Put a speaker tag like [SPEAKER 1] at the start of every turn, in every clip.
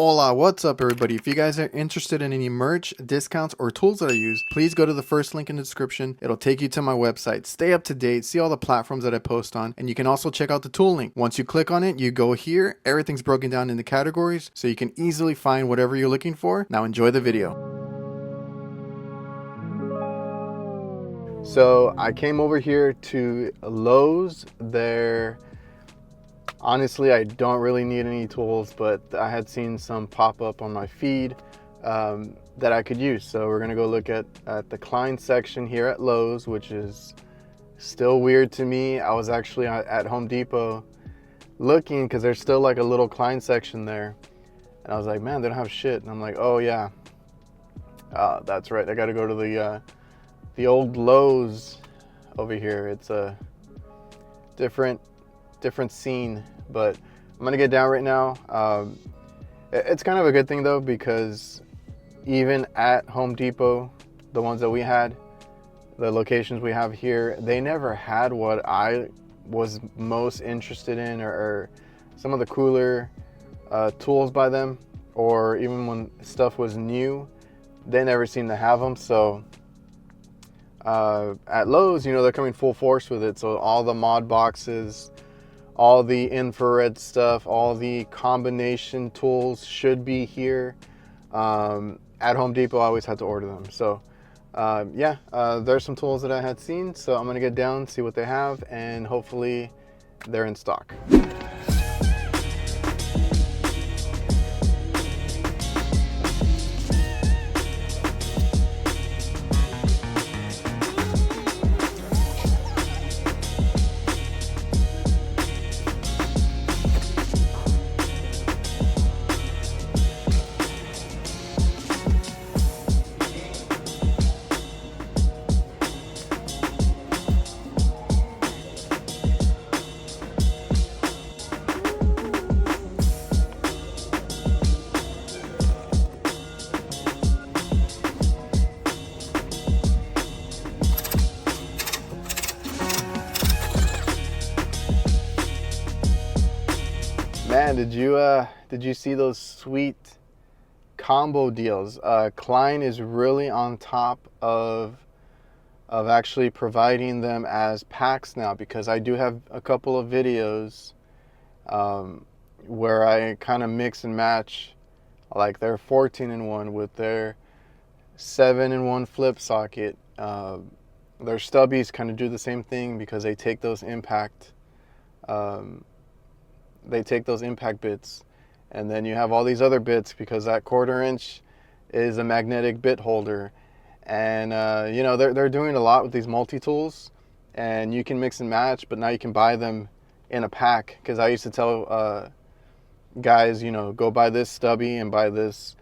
[SPEAKER 1] Hola, what's up everybody? If you guys are interested in any merch, discounts, or tools that I use, please go to the first link in the description. It'll take you to my website. Stay up to date, see all the platforms that I post on, and you can also check out the tool link. Once you click on it, you go here. Everything's broken down into categories, so you can easily find whatever you're looking for. Now enjoy the video. So I came over here to Lowe's. Honestly, I don't really need any tools, but I had seen some pop up on my feed that I could use. So we're gonna go look at the Klein section here at Lowe's, which is still weird to me. I was actually at Home Depot looking because there's still like a little Klein section there. And I was like, man, they don't have shit. And I'm like, oh yeah, that's right. I gotta go to the old Lowe's over here. It's a different scene, but I'm gonna get down right now. It's kind of a good thing though, because even at Home Depot, the ones that we had, the locations we have here, they never had what I was most interested in, or some of the cooler tools by them, or even when stuff was new, they never seemed to have them. So at Lowe's, you know, they're coming full force with it. So all the mod boxes, all the infrared stuff, all the combination tools should be here. At Home Depot, I always had to order them. So there's some tools that I had seen. So I'm gonna get down, see what they have, and hopefully they're in stock. Man, did you see those sweet combo deals? Klein is really on top of actually providing them as packs now, because I do have a couple of videos where I kind of mix and match like their 14-in-1 with their 7-in-1 flip socket. Their stubbies kind of do the same thing, because they take those impact bits, and then you have all these other bits, because that 1/4 inch is a magnetic bit holder. And you know, they're doing a lot with these multi-tools, and you can mix and match, but now you can buy them in a pack. Because I used to tell guys, you know, go buy this stubby and buy this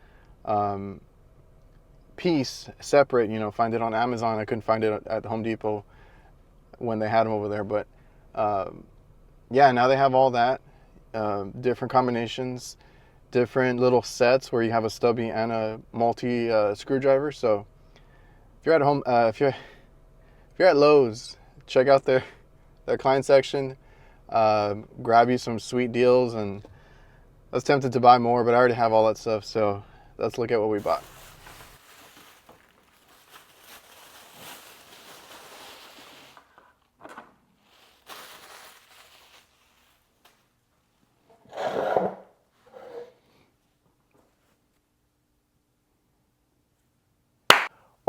[SPEAKER 1] piece separate, you know, find it on Amazon. I couldn't find it at Home Depot when they had them over there, but yeah, now they have all that. Different combinations, different little sets where you have a stubby and a multi screwdriver. So if you're at home, if you're at Lowe's, check out their Klein section. Grab you some sweet deals, and I was tempted to buy more, but I already have all that stuff. So let's look at what we bought.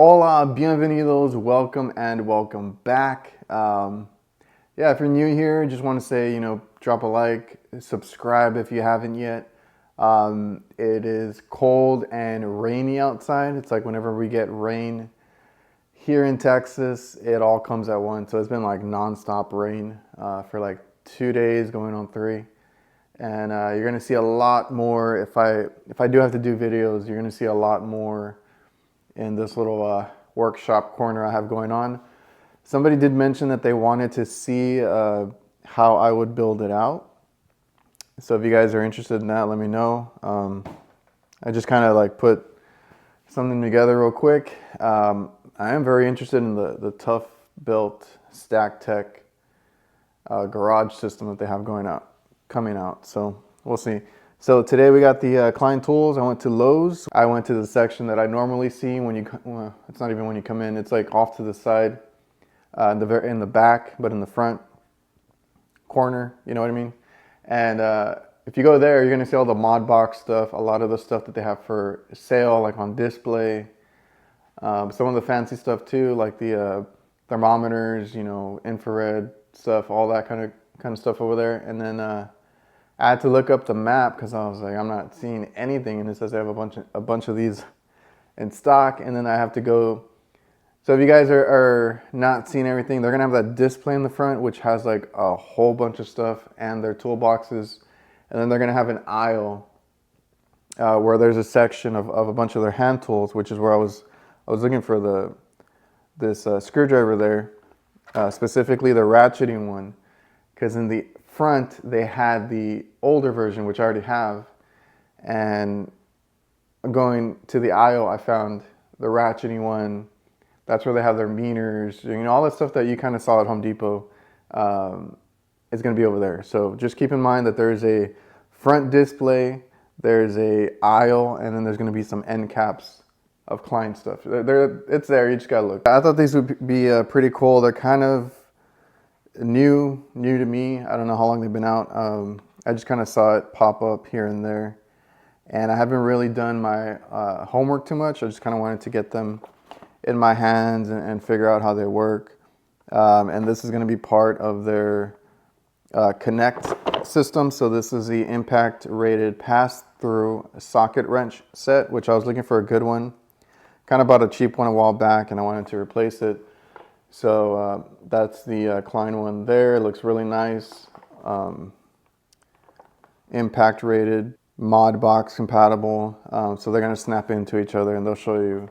[SPEAKER 1] Hola, bienvenidos, welcome and welcome back. Yeah, if you're new here, just want to say, you know, drop a like, subscribe if you haven't yet. It is cold and rainy outside. It's like whenever we get rain here in Texas, it all comes at once. So it's been like non-stop rain for like 2 days, going on 3. And you're gonna see a lot more. If I do have to do videos, you're gonna see a lot more in this little workshop corner I have going on. Somebody did mention that they wanted to see how I would build it out. So if you guys are interested in that, let me know. I just kind of like put something together real quick. I am very interested in the tough built Stack Tech garage system that they have coming out. So we'll see. So today we got the Klein tools. I went to Lowe's. I went to the section that I normally see when you, well, it's not even when you come in. It's like off to the side, in the back, but in the front corner, you know what I mean? And if you go there, you're gonna see all the mod box stuff, a lot of the stuff that they have for sale, like on display. Some of the fancy stuff too, like the thermometers, you know, infrared stuff, all that kind of stuff over there. And then I had to look up the map because I was like, I'm not seeing anything, and it says they have a bunch of these in stock. And then I have to go. So if you guys are not seeing everything, they're gonna have that display in the front, which has like a whole bunch of stuff and their toolboxes. And then they're gonna have an aisle where there's a section of a bunch of their hand tools, which is where I was looking for this screwdriver there, specifically the ratcheting one, because in the front they had the older version, which I already have, and going to the aisle I found the ratcheting one. That's where they have their meters, you know, all that stuff that you kind of saw at Home Depot is going to be over there. So just keep in mind that there's a front display, there's a aisle, and then there's going to be some end caps of Klein stuff. It's there, you just got to look. I thought these would be pretty cool. They're kind of new to me. I don't know how long they've been out. I just kind of saw it pop up here and there. And I haven't really done my homework too much. I just kind of wanted to get them in my hands and figure out how they work. And this is going to be part of their Knect system. So this is the impact rated pass-through socket wrench set, which I was looking for a good one. Kind of bought a cheap one a while back and I wanted to replace it. So that's the Klein one there. It looks really nice. Impact rated, mod box compatible. So they're going to snap into each other, and they'll show you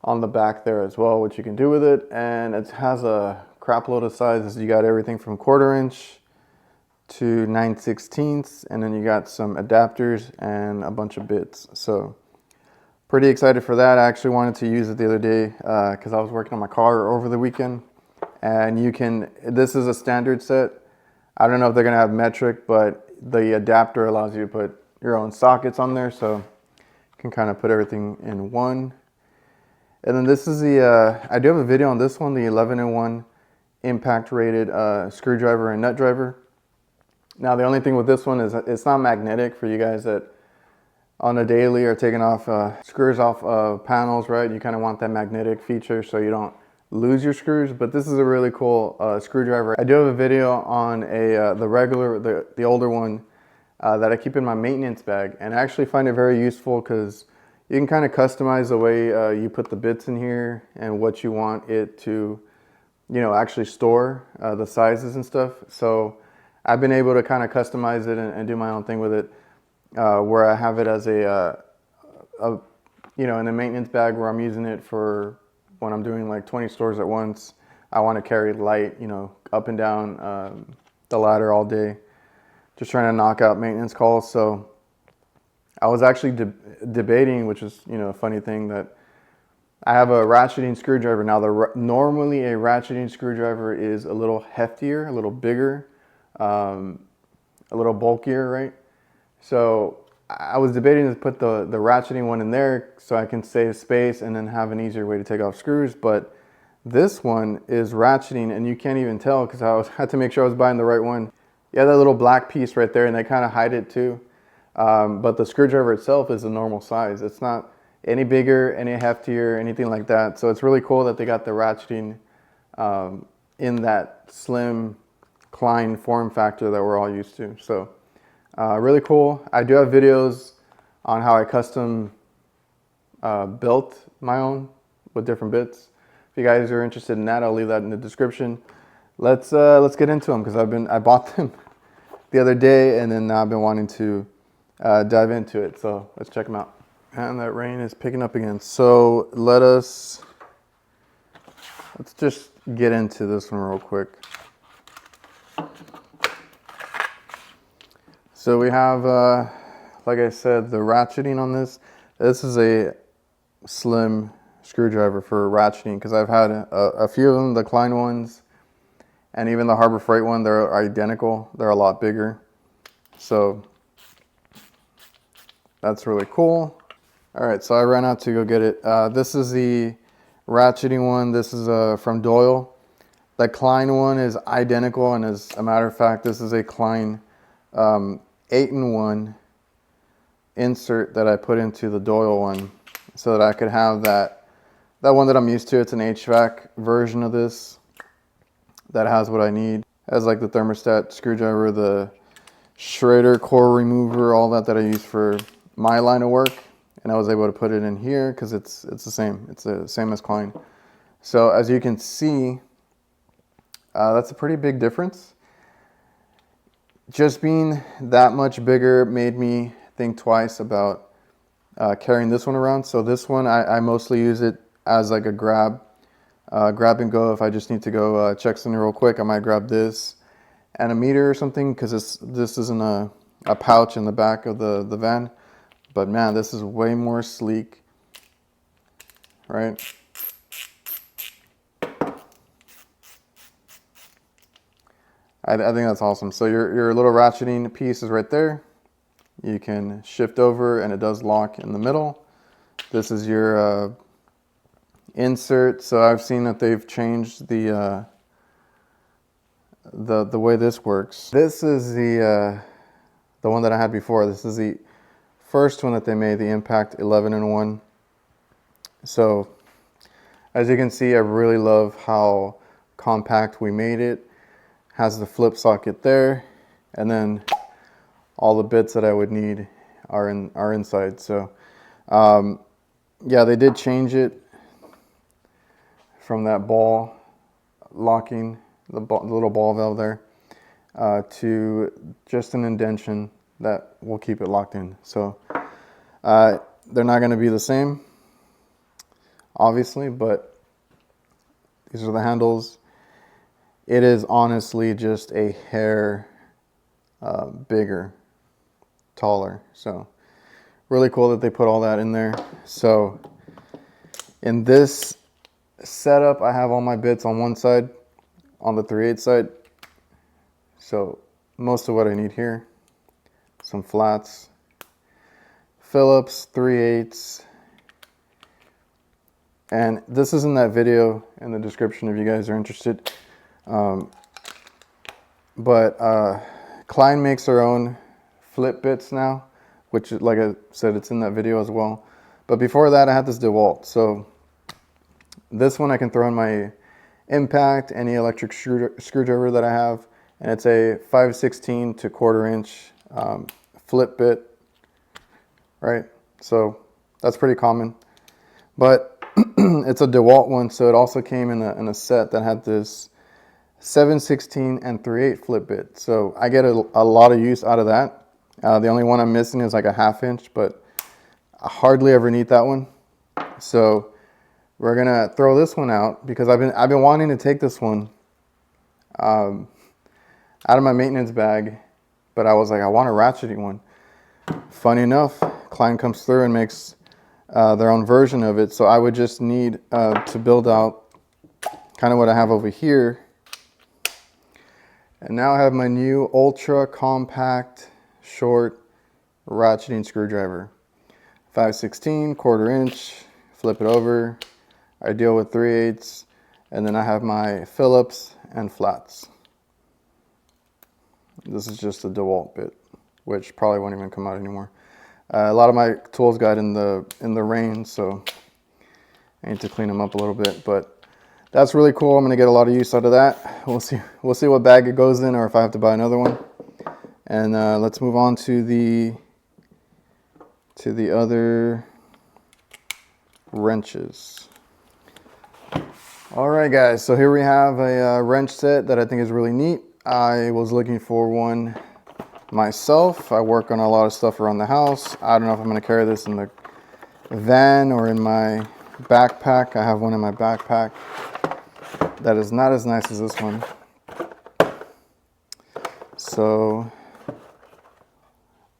[SPEAKER 1] on the back there as well what you can do with it. And it has a crap load of sizes. You got everything from 1/4 inch to 9/16, and then you got some adapters and a bunch of bits. So pretty excited for that. I actually wanted to use it the other day because I was working on my car over the weekend. And this is a standard set. I don't know if they're gonna have metric, but the adapter allows you to put your own sockets on there, so you can kind of put everything in one. And then this is I do have a video on this one, the 11-in-1 impact rated screwdriver and nut driver. Now the only thing with this one is it's not magnetic. For you guys that on a daily are taking off screws off of panels, right? You kind of want that magnetic feature so you don't lose your screws. But this is a really cool screwdriver. I do have a video on the older one that I keep in my maintenance bag, and I actually find it very useful because you can kind of customize the way you put the bits in here and what you want it to, you know, actually store, the sizes and stuff. So I've been able to kind of customize it and do my own thing with it, where I have it as you know, in a maintenance bag where I'm using it for when I'm doing like 20 stores at once. I want to carry light, you know, up and down the ladder all day, just trying to knock out maintenance calls. So I was actually debating, which is, you know, a funny thing, that I have a ratcheting screwdriver. Now, normally a ratcheting screwdriver is a little heftier, a little bigger, a little bulkier, right? So I was debating to put the ratcheting one in there so I can save space and then have an easier way to take off screws. But this one is ratcheting, and you can't even tell because I had to make sure I was buying the right one. Yeah, that little black piece right there, and they kind of hide it too. But the screwdriver itself is a normal size. It's not any bigger, any heftier, anything like that. So it's really cool that they got the ratcheting in that slim Klein form factor that we're all used to. So really cool. I do have videos on how I custom built my own with different bits. If you guys are interested in that, I'll leave that in the description. Let's get into them because I bought them the other day, and then I've been wanting to dive into it. So let's check them out. And that rain is picking up again. So let's just get into this one real quick. So we have, like I said, the ratcheting on this. This is a slim screwdriver for ratcheting because I've had a few of them, the Klein ones, and even the Harbor Freight one. They're identical. They're a lot bigger. So that's really cool. All right, so I ran out to go get it. This is the ratcheting one. This is from Doyle. The Klein one is identical, and as a matter of fact, this is a Klein 8-in-1 insert that I put into the Doyle one so that I could have that one that I'm used to. It's an HVAC version of this that has what I need. It has like the thermostat screwdriver, the Schrader core remover, all that I use for my line of work, and I was able to put it in here because it's the same. It's the same as Klein. So as you can see, that's a pretty big difference. Just being that much bigger made me think twice about carrying this one around. So this one, I mostly use it as like a grab and go. If I just need to go check something real quick, I might grab this and a meter or something, because this isn't a pouch in the back of the van. But man, this is way more sleek, right? I think that's awesome. So your little ratcheting piece is right there. You can shift over and it does lock in the middle. This is your insert. So I've seen that they've changed the way this works. This is the one that I had before. This is the first one that they made, the Impact 11-in-1. So as you can see, I really love how compact we made it. Has the flip socket there, and then all the bits that I would need are inside. So yeah, they did change it from that ball locking, the little ball valve there, to just an indention that will keep it locked in. So they're not going to be the same, obviously, but these are the handles. It is honestly just a hair bigger, taller. So really cool that they put all that in there. So in this setup, I have all my bits on one side, on the 3/8 side. So most of what I need here, some flats, Phillips 3/8, and this is in that video in the description if you guys are interested. Klein makes their own flip bits now, which, like I said, it's in that video as well. But before that, I had this DeWalt. So this one I can throw in my Impact, any electric screwdriver that I have, and it's a 5/16 to 1/4 inch flip bit, right? So that's pretty common. But it's a DeWalt one, so it also came in a set that had this 7/16 and 3/8 flip bit. So I get a lot of use out of that. The only one I'm missing is like a 1/2 inch, but I hardly ever need that one. So we're gonna throw this one out because I've been wanting to take this one out of my maintenance bag, but I was like, I want a ratcheting one. Funny enough, Klein comes through and makes their own version of it. So I would just need to build out kind of what I have over here. And now I have my new ultra compact short ratcheting screwdriver. 5/16, 1/4 inch, flip it over. I deal with 3/8, and then I have my Phillips and flats. This is just a DeWalt bit, which probably won't even come out anymore. A lot of my tools got in the rain, so I need to clean them up a little bit. But that's really cool. I'm gonna get a lot of use out of that. We'll see what bag it goes in, or if I have to buy another one. And let's move on to the other wrenches. All right, guys. So here we have a wrench set that I think is really neat. I was looking for one myself. I work on a lot of stuff around the house. I don't know if I'm going to carry this in the van or in my backpack. I have one in my backpack that is not as nice as this one. So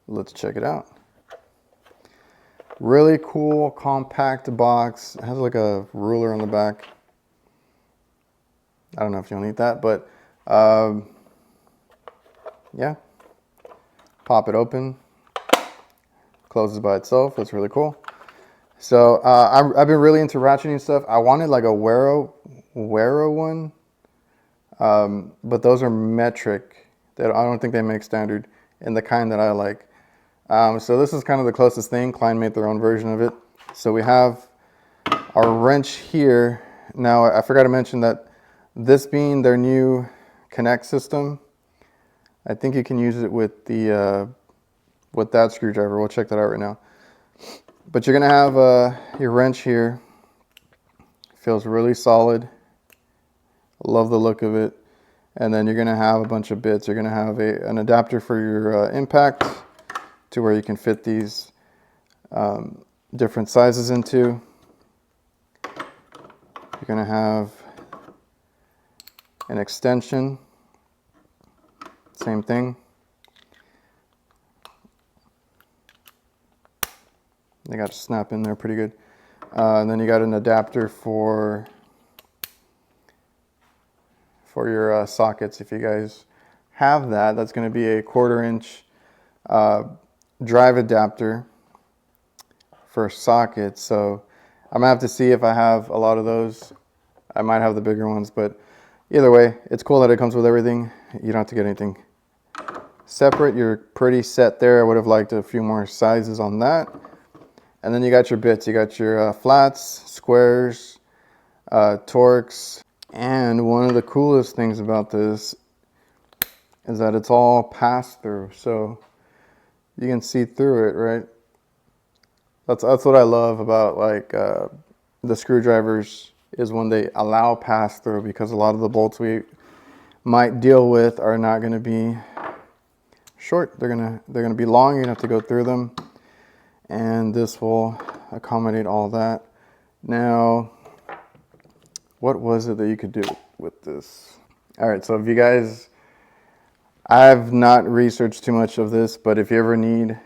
[SPEAKER 1] let's check it out. Really cool, compact box. It has like a ruler on the back. I don't know if you'll need that, but yeah. Pop it open, closes by itself. That's really cool. So I've been really into ratcheting stuff. I wanted like a Hvacr one, but those are metric. That I don't think they make standard in the kind that I like. So this is kind of the closest thing. Klein made their own version of it. So we have our wrench here. Now I forgot to mention that this being their new Knect system, I think you can use it with the with that screwdriver. We'll check that out right now. But you're gonna have your wrench here. Feels really solid. Love the look of it. And then you're gonna have a bunch of bits. You're gonna have an adapter for your impact to where you can fit these different sizes into. You're gonna have an extension. Same thing. They got to snap in there pretty good. And then you got an adapter for your sockets. If you guys have that, that's going to be a 1/4 inch drive adapter for sockets. So I'm gonna have to see if I have a lot of those. I might have the bigger ones, but either way, it's cool that it comes with everything. You don't have to get anything separate. You're pretty set there. I would have liked a few more sizes on that. And then you got your bits. You got your flats, squares, torques. And one of the coolest things about this is that it's all pass-through. So you can see through it, right? That's what I love about like the screwdrivers, is when they allow pass-through, because a lot of the bolts we might deal with are not going to be short. They're gonna be long. You're gonna have to go through them. And this will accommodate all that. Now, what was it that you could do with this? All right, so if you guys, I've not researched too much of this, but if you ever need,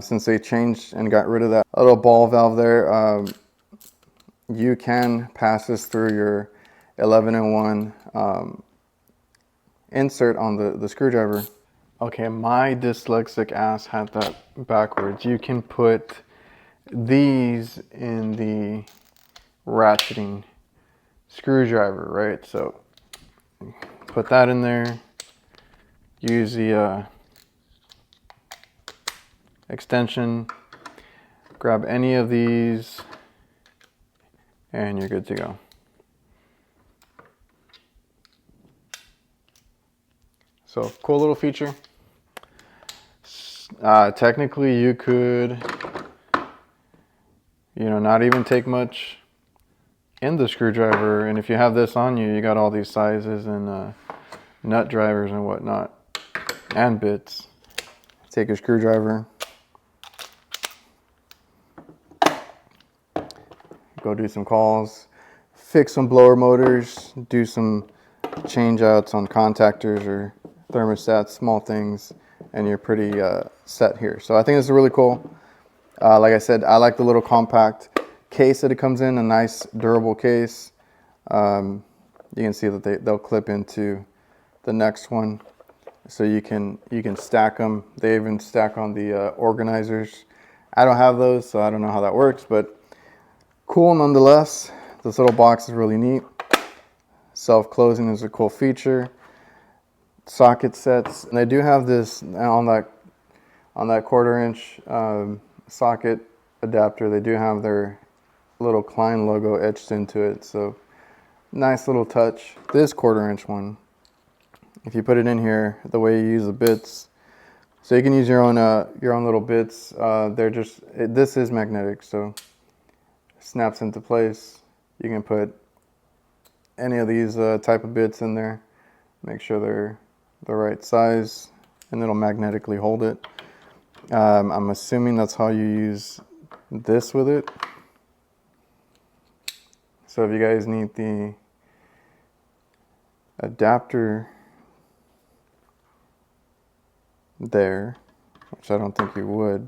[SPEAKER 1] since they changed and got rid of that little ball valve there, you can pass this through your 11-in-1 insert on the screwdriver. Okay, my dyslexic ass had that backwards. You can put these in the ratcheting screwdriver, right? So put that in there, use the extension, grab any of these, and you're good to go. So cool little feature. Technically you could, not even take much in the screwdriver, and if you have this on you, you got all these sizes and nut drivers and whatnot, and bits. Take your screwdriver, go do some calls, fix some blower motors, do some change outs on contactors or thermostats, small things, and you're pretty set here. So I think this is really cool. Like I said, I like the little compact case that it comes in, a nice durable case. You can see that they'll clip into the next one, so you can stack them. They even stack on the organizers. I don't have those, so I don't know how that works, but cool nonetheless. This little box is really neat. Self-closing is a cool feature. Socket sets, and they do have this on that 1/4 inch socket adapter. They do have their little Klein logo etched into it, so nice little touch. This 1/4 inch one, if you put it in here, the way you use the bits, so you can use your own little bits. This is magnetic, so it snaps into place. You can put any of these type of bits in there, make sure they're the right size, and it'll magnetically hold it. I'm assuming that's how you use this with it. So if you guys need the adapter there, which I don't think you would,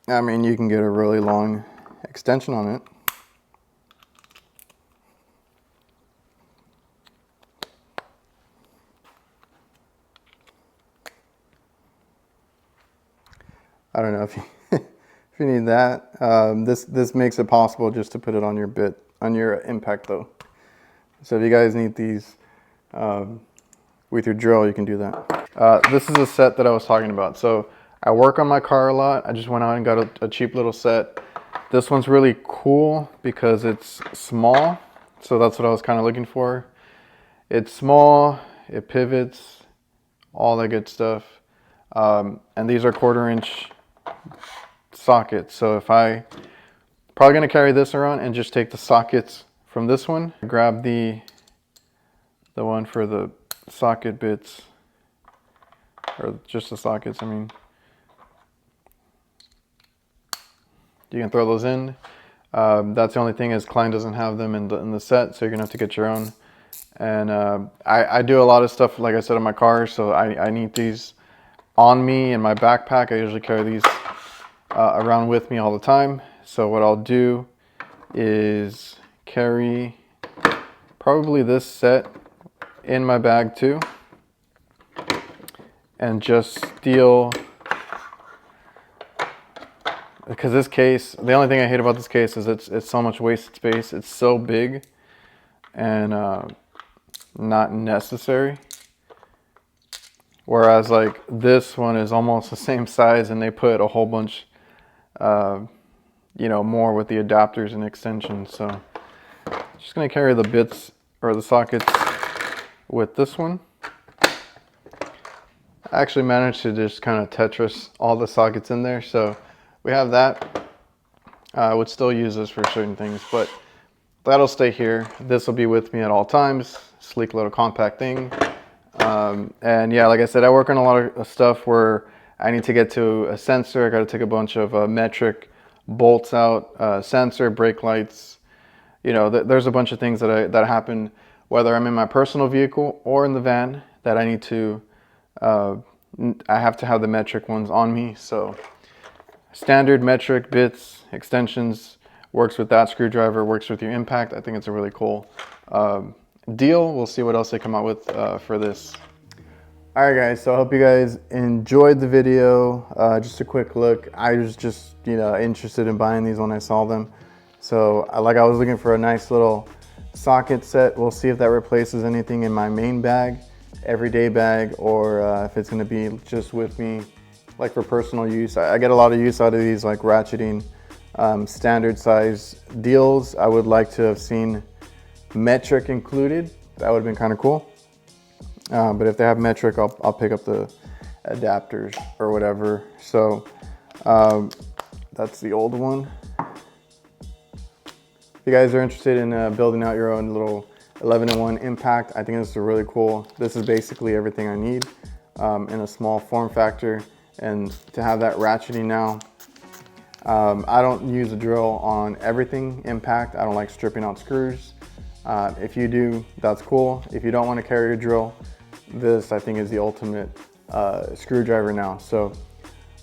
[SPEAKER 1] I mean, you can get a really long extension on it. I don't know if you if you need that. This makes it possible just to put it on your bit, on your impact though. So if you guys need these with your drill, you can do that. This is a set that I was talking about. So I work on my car a lot. I just went out and got a cheap little set. This one's really cool because it's small. So that's what I was kind of looking for. It's small, it pivots, all that good stuff. And these are 1/4 inch sockets. So if probably gonna carry this around and just take the sockets from this one, grab the one for the socket bits, or just the sockets, I mean. You can throw those in. That's the only thing is Klein doesn't have them in the set, so you're gonna have to get your own. And I do a lot of stuff, like I said, in my car, so I need these on me in my backpack. I usually carry these around with me all the time. So what I'll do is carry probably this set in my bag too, and just steal, because this case, the only thing I hate about this case is it's so much wasted space. It's so big and not necessary. Whereas like this one is almost the same size, and they put a whole bunch, you know, more with the adapters and extensions. So just gonna carry the bits or the sockets with this one. I actually managed to just kind of Tetris all the sockets in there, so we have that. I would still use this for certain things, but that'll stay here. This will be with me at all times. Sleek little compact thing. And yeah, like I said, I work on a lot of stuff where I need to get to a sensor. I got to take a bunch of metric bolts out, sensor, brake lights. You know, there's a bunch of things that happen, whether I'm in my personal vehicle or in the van, that I need to, I have to have the metric ones on me. So standard metric bits, extensions, works with that screwdriver, works with your impact. I think it's a really cool deal. We'll see what else they come out with for this. All right, guys, so I hope you guys enjoyed the video. Just a quick look. I was just, you know, interested in buying these when I saw them. So I was looking for a nice little socket set. We'll see if that replaces anything in my main bag, everyday bag, or if it's gonna be just with me, like for personal use. I get a lot of use out of these, like ratcheting standard size deals. I would like to have seen metric included. That would have been kind of cool. But if they have metric, I'll pick up the adapters or whatever. So that's the old one. If you guys are interested in building out your own little 11-in-1 impact, I think this is really cool. This is basically everything I need in a small form factor. And to have that ratcheting now, I don't use a drill on everything impact. I don't like stripping out screws. If you do, that's cool. If you don't want to carry a drill, this I think is the ultimate screwdriver now. So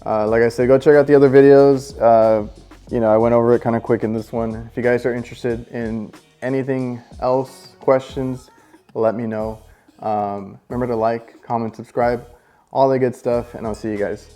[SPEAKER 1] like I said, go check out the other videos. You know, I went over it kind of quick in this one. If you guys are interested in anything else, questions, let me know. Remember to like, comment, subscribe, all that good stuff, and I'll see you guys.